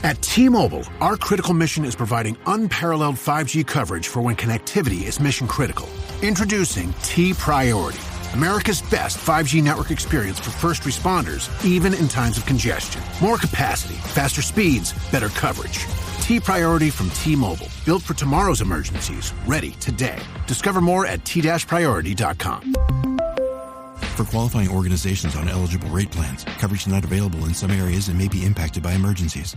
At T-Mobile, our critical mission is providing unparalleled 5G coverage for when connectivity is mission critical. Introducing T-Priority, America's best 5G network experience for first responders, even in times of congestion. More capacity, faster speeds, better coverage. T-Priority from T-Mobile, built for tomorrow's emergencies, ready today. Discover more at t-priority.com. For qualifying organizations on eligible rate plans, coverage not available in some areas and may be impacted by emergencies.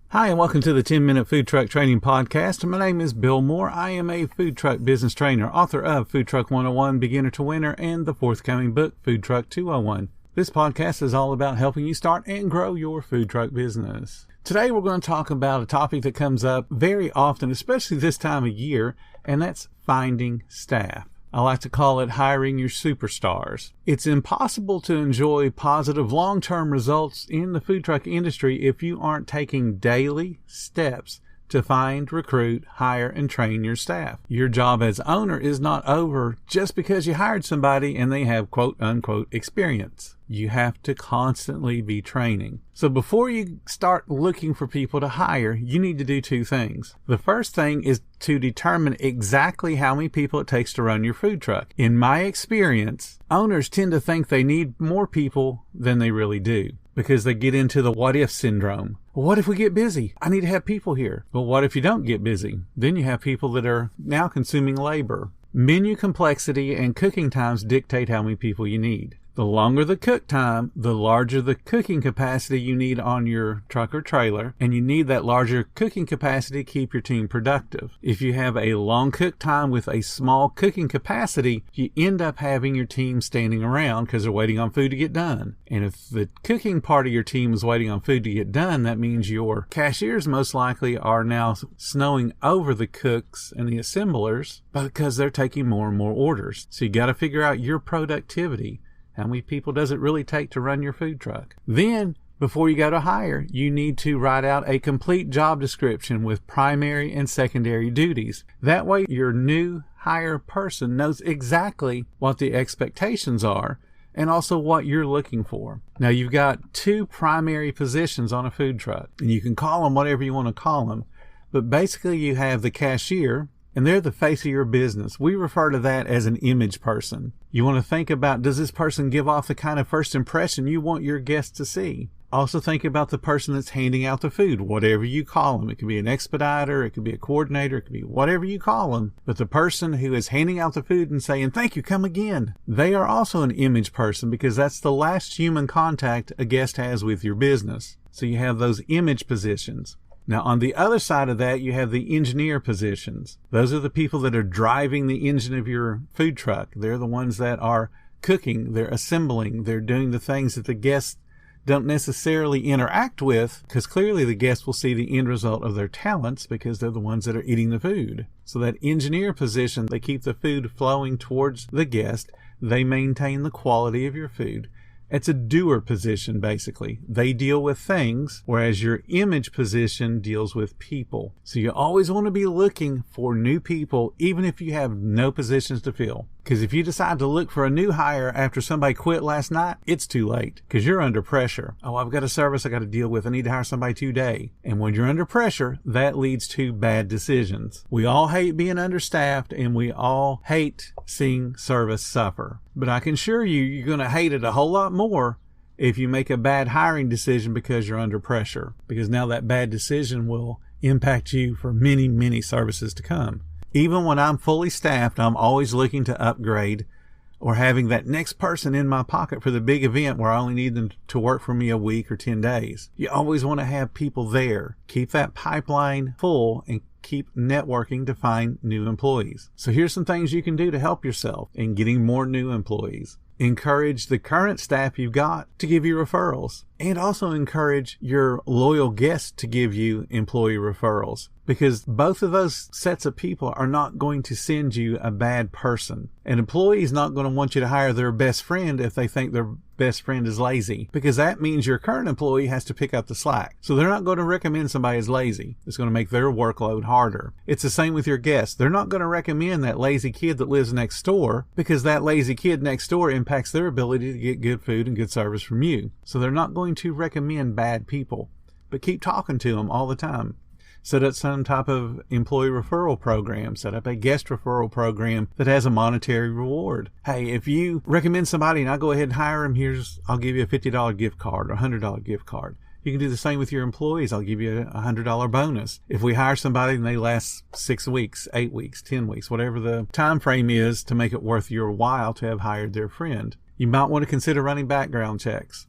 Hi, and welcome to the 10-Minute Food Truck Training Podcast. My name is Bill Moore. I am a food truck business trainer, author of Food Truck 101, Beginner to Winner, and the forthcoming book, Food Truck 201. This podcast is all about helping you start and grow your food truck business. Today, we're going to talk about a topic that comes up very often, especially this time of year, and that's finding staff. I like to call it hiring your superstars. It's impossible to enjoy positive long-term results in the food truck industry if you aren't taking daily steps to find, recruit, hire, and train your staff. Your job as owner is not over just because you hired somebody and they have quote-unquote experience. You have to constantly be training. So before you start looking for people to hire, you need to do two things. The first thing is to determine exactly how many people it takes to run your food truck. In my experience, owners tend to think they need more people than they really do, because they get into the what if syndrome. Well, what if we get busy? I need to have people here. Well, what if you don't get busy? Then you have people that are now consuming labor. Menu complexity and cooking times dictate how many people you need. The longer the cook time, the larger the cooking capacity you need on your truck or trailer, and you need that larger cooking capacity to keep your team productive. If you have a long cook time with a small cooking capacity, you end up having your team standing around because they're waiting on food to get done. And if the cooking part of your team is waiting on food to get done, that means your cashiers most likely are now snowing over the cooks and the assemblers because they're taking more and more orders. So you got to figure out your productivity. How many people does it really take to run your food truck? Then, before you go to hire, you need to write out a complete job description with primary and secondary duties. That way, your new hire person knows exactly what the expectations are and also what you're looking for. Now, you've got two primary positions on a food truck, and you can call them whatever you want to call them. But basically, you have the cashier, and they're the face of your business. We refer to that as an image person. You want to think about, does this person give off the kind of first impression you want your guests to see? Also think about the person that's handing out the food, whatever you call them. It could be an expediter, it could be a coordinator, it could be whatever you call them. But the person who is handing out the food and saying, thank you, come again. They are also an image person because that's the last human contact a guest has with your business. So you have those image positions. Now, on the other side of that, you have the engineer positions. Those are the people that are driving the engine of your food truck. They're the ones that are cooking, they're assembling, they're doing the things that the guests don't necessarily interact with, because clearly the guests will see the end result of their talents because they're the ones that are eating the food. So that engineer position, they keep the food flowing towards the guest. They maintain the quality of your food. It's a doer position, basically. They deal with things, whereas your image position deals with people. So you always want to be looking for new people, even if you have no positions to fill. Because if you decide to look for a new hire after somebody quit last night, it's too late because you're under pressure. Oh, I've got a service I got to deal with. I need to hire somebody today. And when you're under pressure, that leads to bad decisions. We all hate being understaffed and we all hate seeing service suffer. But I can assure you, you're going to hate it a whole lot more if you make a bad hiring decision because you're under pressure. Because now that bad decision will impact you for many, many services to come. Even when I'm fully staffed, I'm always looking to upgrade or having that next person in my pocket for the big event where I only need them to work for me a week or 10 days. You always want to have people there. Keep that pipeline full and keep networking to find new employees. So here's some things you can do to help yourself in getting more new employees. Encourage the current staff you've got to give you referrals, and also encourage your loyal guests to give you employee referrals, because both of those sets of people are not going to send you a bad person. An employee is not going to want you to hire their best friend if they think their best friend is lazy, because that means your current employee has to pick up the slack. So they're not going to recommend somebody as lazy. It's going to make their workload harder. It's the same with your guests. They're not going to recommend that lazy kid that lives next door, because that lazy kid next door impacts their ability to get good food and good service from you. So they're not going to recommend bad people. but keep talking to them all the time. Set up some type of employee referral program. Set up a guest referral program that has a monetary reward. Hey, if you recommend somebody and I go ahead and hire them, I'll give you a $50 gift card or $100 gift card. You can do the same with your employees. I'll give you a $100 bonus. If we hire somebody and they last 6 weeks, 8 weeks, 10 weeks, whatever the time frame is to make it worth your while to have hired their friend. You might want to consider running background checks.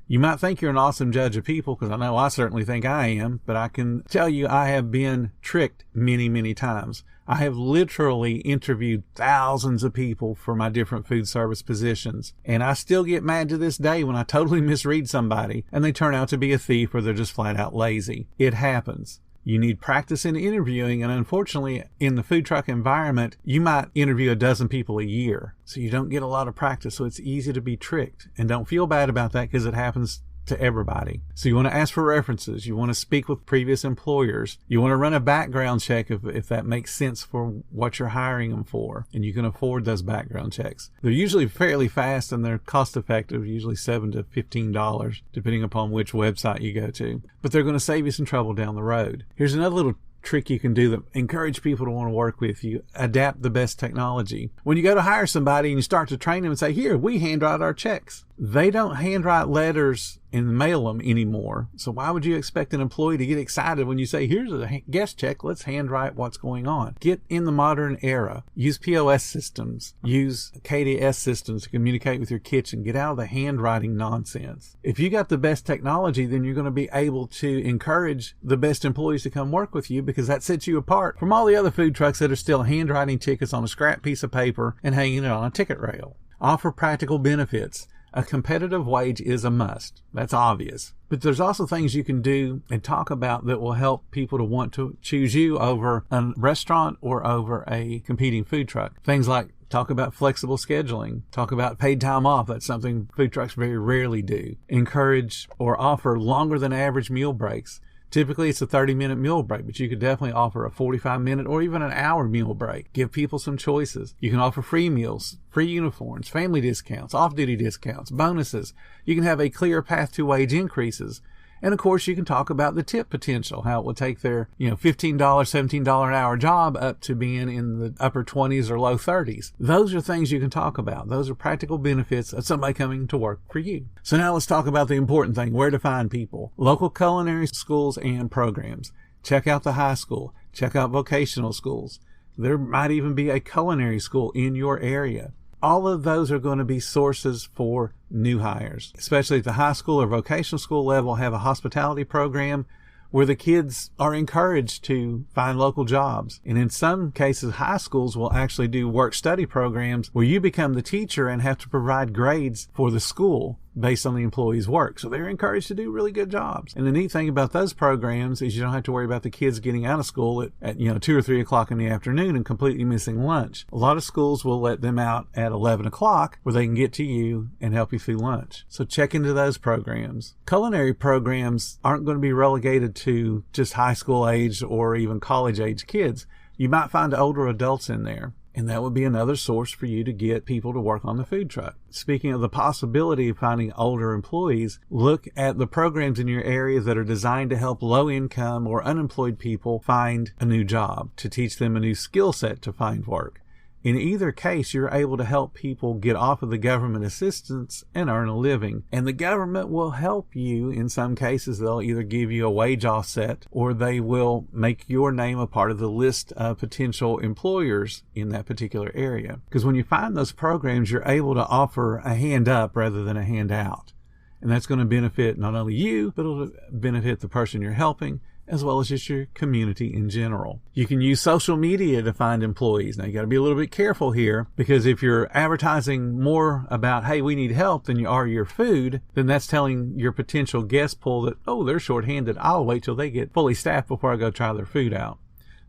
You might think you're an awesome judge of people, because I know I certainly think I am, but I can tell you I have been tricked many, many times. I have literally interviewed thousands of people for my different food service positions, and I still get mad to this day when I totally misread somebody and they turn out to be a thief or they're just flat out lazy. It happens. You need practice in interviewing, and unfortunately, in the food truck environment, you might interview a dozen people a year, so you don't get a lot of practice, so it's easy to be tricked. And don't feel bad about that, because it happens to everybody. So you want to ask for references. You want to speak with previous employers. You want to run a background check if that makes sense for what you're hiring them for, and you can afford those background checks. They're usually fairly fast and they're cost effective, usually $7 to $15, depending upon which website you go to. But they're going to save you some trouble down the road. Here's another little trick you can do that encourage people to want to work with you. Adapt the best technology. When you go to hire somebody and you start to train them and say, here, we handwrite our checks. They don't handwrite letters and mail them anymore. So why would you expect an employee to get excited when you say, here's a guest check, let's handwrite what's going on? Get in the modern era. Use POS systems. Use KDS systems to communicate with your kitchen. Get out of the handwriting nonsense. If you got the best technology, then you're going to be able to encourage the best employees to come work with you, because that sets you apart from all the other food trucks that are still handwriting tickets on a scrap piece of paper and hanging it on a ticket rail. Offer practical benefits. A competitive wage is a must. That's obvious. But there's also things you can do and talk about that will help people to want to choose you over a restaurant or over a competing food truck. Things like talk about flexible scheduling. Talk about paid time off. That's something food trucks very rarely do. Encourage or offer longer than average meal breaks. Typically, it's a 30-minute meal break, but you could definitely offer a 45-minute or even an hour meal break. Give people some choices. You can offer free meals, free uniforms, family discounts, off-duty discounts, bonuses. You can have a clear path to wage increases. And of course, you can talk about the tip potential, how it will take their, $15, $17 an hour job up to being in the upper 20s or low 30s. Those are things you can talk about. Those are practical benefits of somebody coming to work for you. So now let's talk about the important thing, where to find people. Local culinary schools and programs. Check out the high school. Check out vocational schools. There might even be a culinary school in your area. All of those are going to be sources for new hires, especially at the high school or vocational school level. Have a hospitality program where the kids are encouraged to find local jobs. And in some cases, high schools will actually do work-study programs where you become the teacher and have to provide grades for the school based on the employee's work. So they're encouraged to do really good jobs. And the neat thing about those programs is you don't have to worry about the kids getting out of school at 2 or 3 o'clock in the afternoon and completely missing lunch. A lot of schools will let them out at 11 o'clock where they can get to you and help you through lunch. So check into those programs. Culinary programs aren't going to be relegated to just high school age or even college age kids. You might find older adults in there. And that would be another source for you to get people to work on the food truck. Speaking of the possibility of finding older employees, look at the programs in your area that are designed to help low-income or unemployed people find a new job, to teach them a new skill set to find work. In either case, you're able to help people get off of the government assistance and earn a living. And the government will help you. In some cases, they'll either give you a wage offset or they will make your name a part of the list of potential employers in that particular area. Because when you find those programs, you're able to offer a hand up rather than a hand out. And that's going to benefit not only you, but it'll benefit the person you're helping, as well as just your community in general. You can use social media to find employees. Now, you got to be a little bit careful here, because if you're advertising more about, hey, we need help than you are your food, then that's telling your potential guest pool that, oh, they're shorthanded. I'll wait till they get fully staffed before I go try their food out.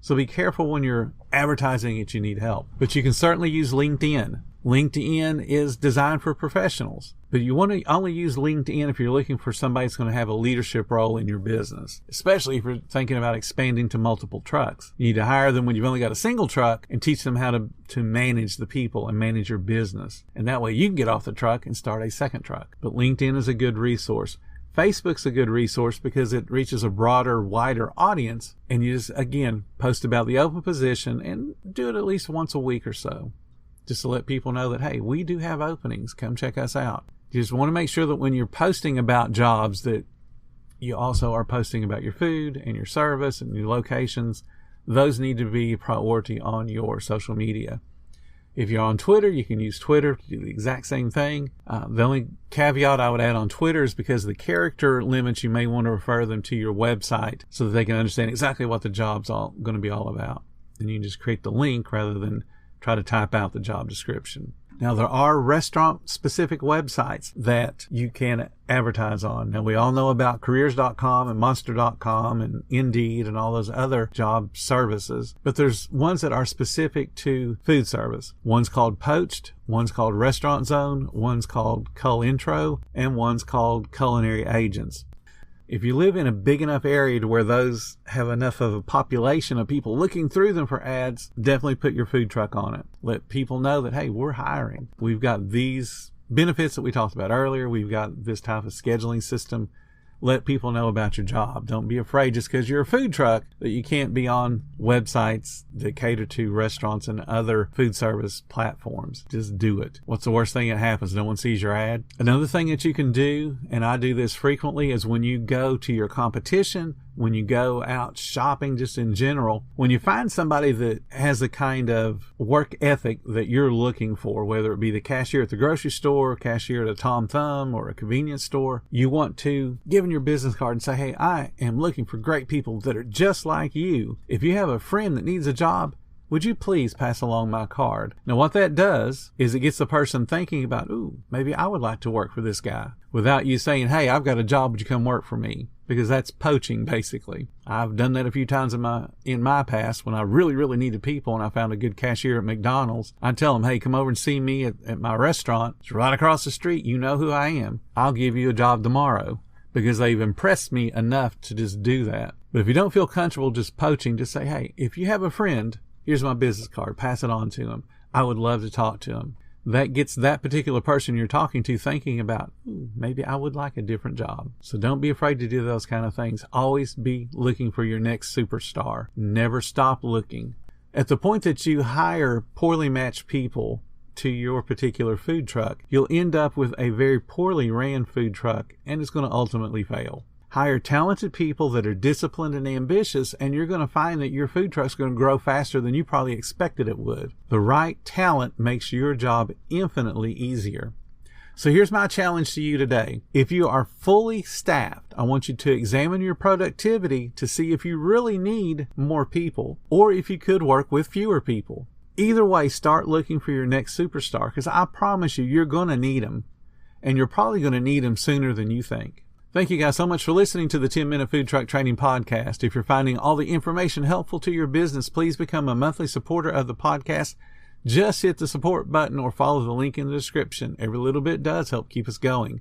So be careful when you're advertising that you need help. But you can certainly use LinkedIn. LinkedIn is designed for professionals, but you want to only use LinkedIn if you're looking for somebody that's going to have a leadership role in your business, especially if you're thinking about expanding to multiple trucks. You need to hire them when you've only got a single truck and teach them how to manage the people and manage your business. And that way you can get off the truck and start a second truck. But LinkedIn is a good resource. Facebook's a good resource because it reaches a broader, wider audience, and you just, again, post about the open position and do it at least once a week or so, just to let people know that, hey, we do have openings. Come check us out. You just want to make sure that when you're posting about jobs that you also are posting about your food and your service and your locations. Those need to be a priority on your social media. If you're on Twitter, you can use Twitter to do the exact same thing. The only caveat I would add on Twitter is because of the character limits, you may want to refer them to your website so that they can understand exactly what the job's going to be all about. And you can just create the link rather than try to type out the job description. Now, there are restaurant-specific websites that you can advertise on. Now, we all know about careers.com and monster.com and Indeed and all those other job services, but there's ones that are specific to food service. One's called Poached, one's called Restaurant Zone, one's called Cull Intro, and one's called Culinary Agents. If you live in a big enough area to where those have enough of a population of people looking through them for ads, definitely put your food truck on it. Let people know that, hey, we're hiring. We've got these benefits that we talked about earlier. We've got this type of scheduling system. Let people know about your job. Don't be afraid just because you're a food truck that you can't be on websites that cater to restaurants and other food service platforms. Just do it. What's the worst thing that happens? No one sees your ad. Another thing that you can do, and I do this frequently, is when you go to your competition, when you go out shopping just in general, when you find somebody that has the kind of work ethic that you're looking for, whether it be the cashier at the grocery store, cashier at a Tom Thumb or a convenience store, you want to give them your business card and say, hey, I am looking for great people that are just like you. If you have a friend that needs a job, would you please pass along my card? Now, what that does is it gets the person thinking about, ooh, maybe I would like to work for this guy, without you saying, hey, I've got a job, would you come work for me? Because that's poaching, basically. I've done that a few times in my past when I really needed people and I found a good cashier at McDonald's. I'd tell them, hey, come over and see me at my restaurant. It's right across the street. You know who I am. I'll give you a job tomorrow, because they've impressed me enough to just do that. But if you don't feel comfortable just poaching, just say, hey, if you have a friend, here's my business card. Pass it on to them. I would love to talk to them. That gets that particular person you're talking to thinking about, maybe I would like a different job. So don't be afraid to do those kind of things. Always be looking for your next superstar. Never stop looking. At the point that you hire poorly matched people to your particular food truck, you'll end up with a very poorly ran food truck, and it's going to ultimately fail. Hire talented people that are disciplined and ambitious, and you're going to find that your food truck's going to grow faster than you probably expected it would. The right talent makes your job infinitely easier. So here's my challenge to you today. If you are fully staffed, I want you to examine your productivity to see if you really need more people, or if you could work with fewer people. Either way, start looking for your next superstar, because I promise you, you're going to need them, and you're probably going to need them sooner than you think. Thank you guys so much for listening to the 10-Minute Food Truck Training Podcast. If you're finding all the information helpful to your business, please become a monthly supporter of the podcast. Just hit the support button or follow the link in the description. Every little bit does help keep us going.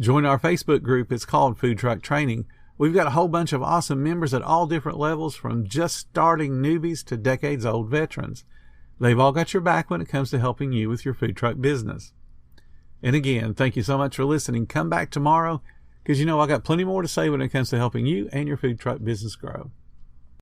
Join our Facebook group. It's called Food Truck Training. We've got a whole bunch of awesome members at all different levels, from just starting newbies to decades-old veterans. They've all got your back when it comes to helping you with your food truck business. And again, thank you so much for listening. Come back tomorrow, because you know I got plenty more to say when it comes to helping you and your food truck business grow.